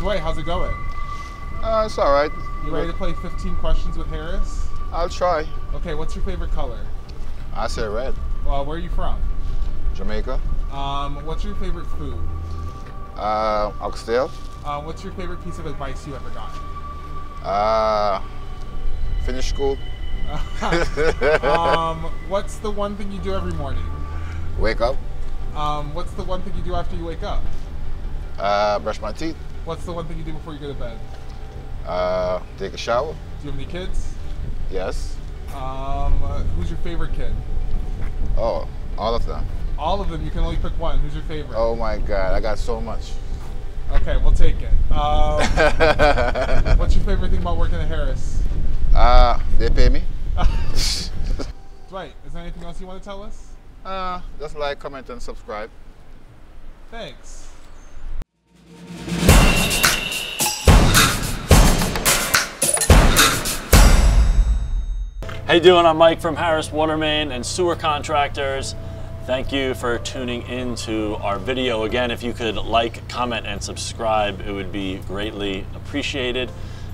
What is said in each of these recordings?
Dwight, how's it going? It's all right. You ready to play 15 questions with Harris? I'll try. Okay, what's your favorite color? I say red. Where are you from? Jamaica. What's your favorite food? Oxtail. What's your favorite piece of advice you ever got? Finish school. What's the one thing you do every morning? Wake up. What's the one thing you do after you wake up? Brush my teeth. What's the one thing you do before you go to bed? Take a shower. Do you have any kids? Yes. Who's your favorite kid? Oh, all of them. All of them? You can only pick one. Who's your favorite? Oh my God, I got so much. Okay, we'll take it. What's your favorite thing about working at Harris? They pay me. Dwight, is there anything else you want to tell us? Just like, comment, and subscribe. Thanks. How you doing? I'm Mike from Harris Water Main and Sewer Contractors. Thank you for tuning in to our video. Again, if you could like, comment, and subscribe, it would be greatly appreciated.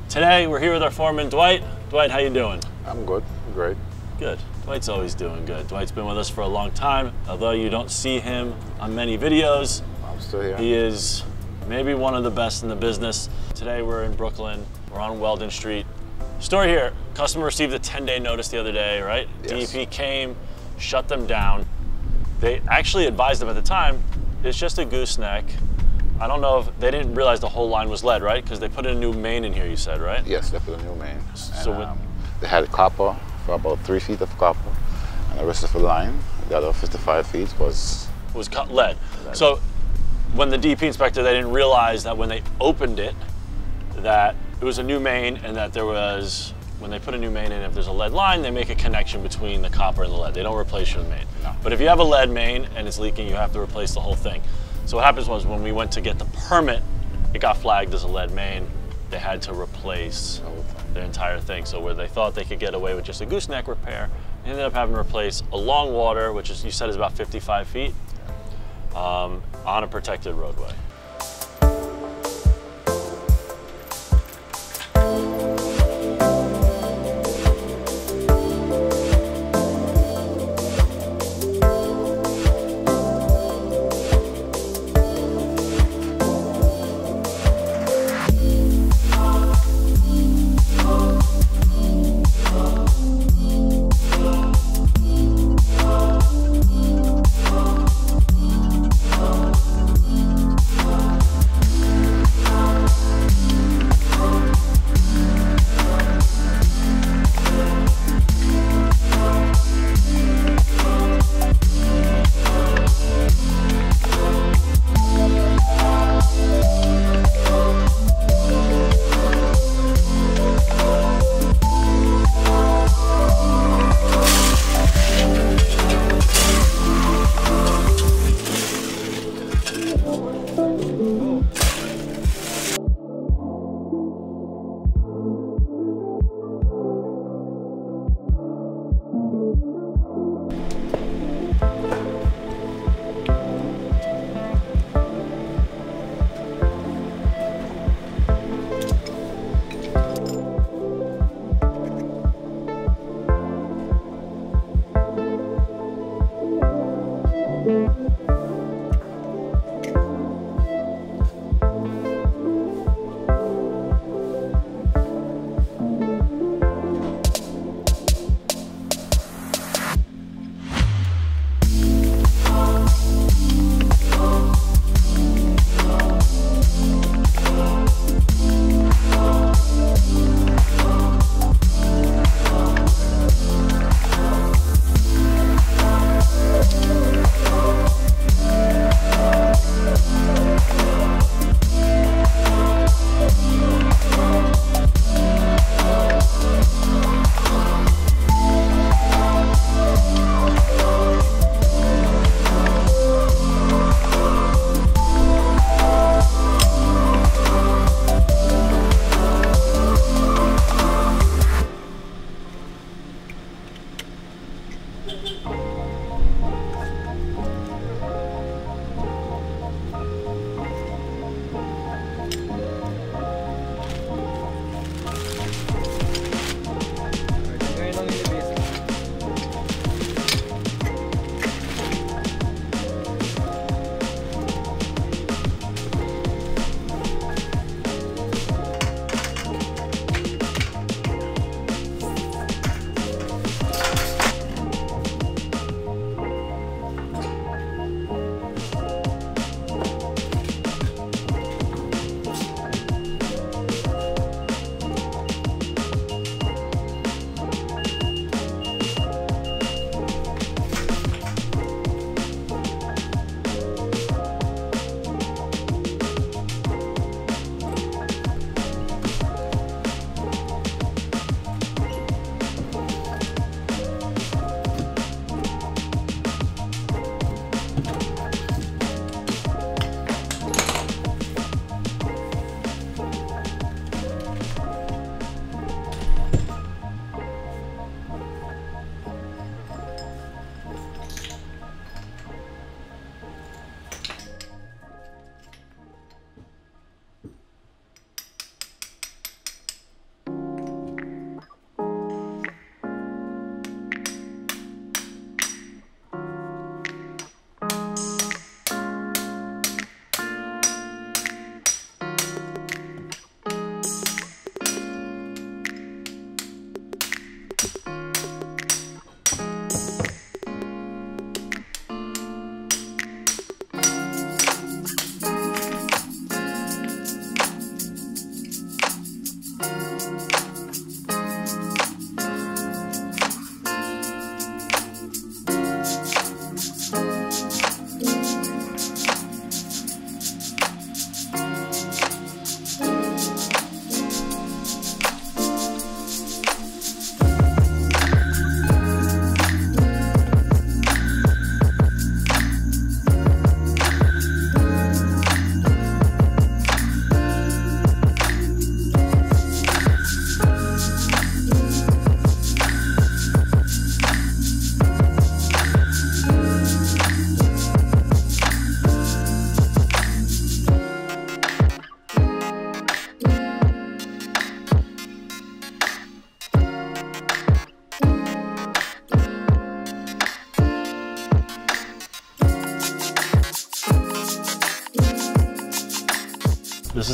Today, we're here with our foreman, Dwight. Dwight, how you doing? I'm good. Great. Good. Dwight's always doing good. Dwight's been with us for a long time. Although you don't see him on many videos, I'm still here. he is maybe one of the best in the business. Today, we're in Brooklyn. We're on Weldon Street. Story here, customer received a 10-day notice the other day, right? Yes. DEP came, shut them down. They actually advised them at the time, it's just a gooseneck. I don't know if they didn't realize the whole line was lead, right? Because they put in a new main in here, you said, right? Yes, they put a new main. So And, they had copper for about 3 feet of copper, and the rest of the line, the other 55 feet was cut lead. Lead. So when the DEP inspector, they didn't realize that when they opened it, that it was a new main, and that there was, when they put a new main in, if there's a lead line, they make a connection between the copper and the lead. They don't replace your main. No. But if you have a lead main and it's leaking, you have to replace the whole thing. So what happens was when we went to get the permit, it got flagged as a lead main. They had to replace their entire thing. So where they thought they could get away with just a gooseneck repair, they ended up having to replace a long water, which is, you said is about 55 feet, on a protected roadway.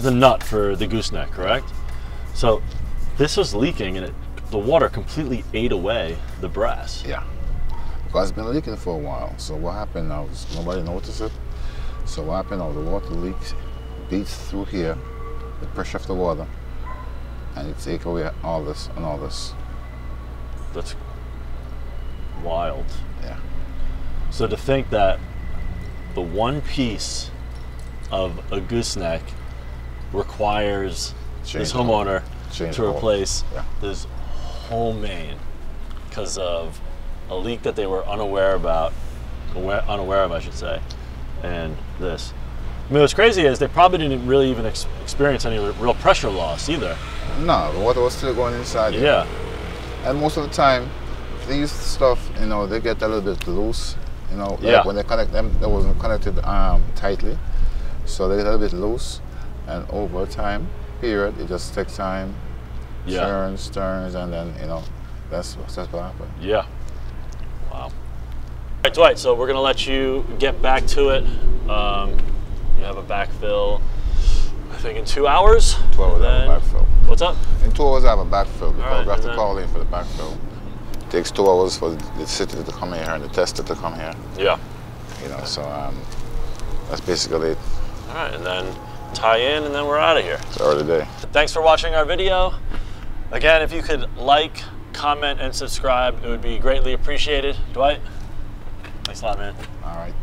is the nut for the gooseneck, correct? So this was leaking, and the water completely ate away the brass. Yeah. Because it's been leaking for a while. So what happened now is nobody noticed it. So what happened now, the water leaks, beats through here, the pressure of the water, and it take away all this and all this. That's wild. Yeah. So to think that the one piece of a gooseneck requires this homeowner to replace this whole main because of a leak that they were unaware of, I should say, and this. I mean, what's crazy is they probably didn't really even experience any real pressure loss either. No, the water was still going inside. Yeah. And most of the time, these stuff, you know, they get a little bit loose. You know, like when they connect them, they wasn't connected tightly, so they get a little bit loose. And over time period, it just takes time. Turns, and then that's what happened. Yeah. Wow. All right, Dwight. So we're gonna let you get back to it. You have a backfill, I think, in 2 hours. 2 hours I have a backfill. What's up? In 2 hours I have a backfill because we have to then call in for the backfill. It takes 2 hours for the city to come here and the tester to come here. Yeah. So that's basically it. All right, and then tie in, and then we're out of here. It's early day. Thanks for watching our video. Again, if you could like, comment, and subscribe, it would be greatly appreciated. Dwight, thanks a lot, man. All right.